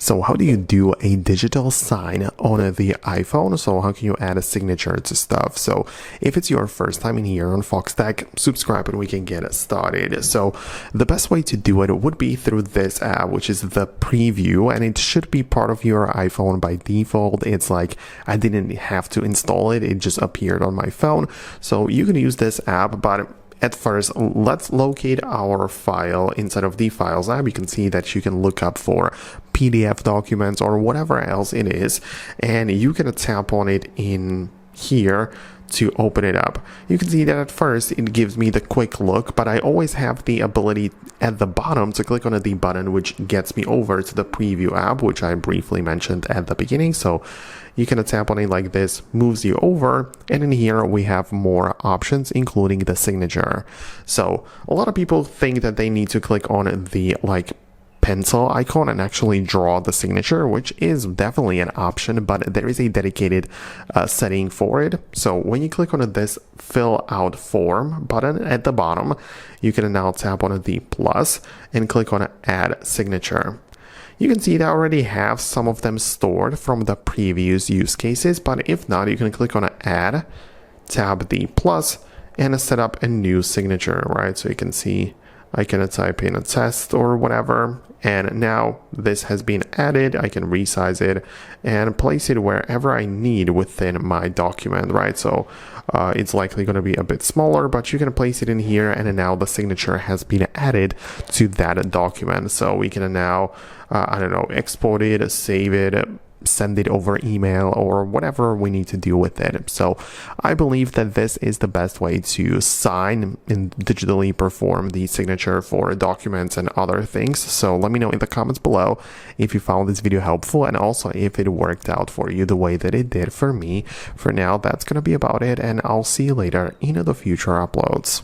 So how do you do a digital sign on the iPhone? So how can you add a signature to stuff? So if it's your first time in here on Foxtecc, subscribe and we can get started. So the best way to do it would be through this app, which is the preview, and it should be part of your iPhone by default. It's like I didn't have to install it. It just appeared on my phone. So you can use this app, but at first, let's locate our file inside of the Files app. You can see that you can look up for PDF documents or whatever else it is, and you can tap on it in here to open it up. You can see that at first it gives me the quick look, but I always have the ability at the bottom to click on the button which gets me over to the preview app, which I briefly mentioned at the beginning. So you can tap on it like this, moves you over, and in here we have more options, including the signature. So a lot of people think that they need to click on the pencil icon and actually draw the signature, which is definitely an option, but there is a dedicated setting for it. So when you click on this fill out form button at the bottom, you can now tap on the plus and click on add signature. You can see that I already have some of them stored from the previous use cases, but if not, you can click on add, tab the plus, and set up a new signature, right? So you can see I can type in a test or whatever, and now this has been added. I can resize it and place it wherever I need within my document, right? So it's likely going to be a bit smaller, but you can place it in here, and now the signature has been added to that document. So we can now, I don't know, export it, save it, send it over email, or whatever we need to do with it. So I believe that this is the best way to sign and digitally perform the signature for documents and other things. So let me know in the comments below if you found this video helpful, and also if it worked out for you the way that it did for me. For now, that's going to be about it, and I'll see you later in the future uploads.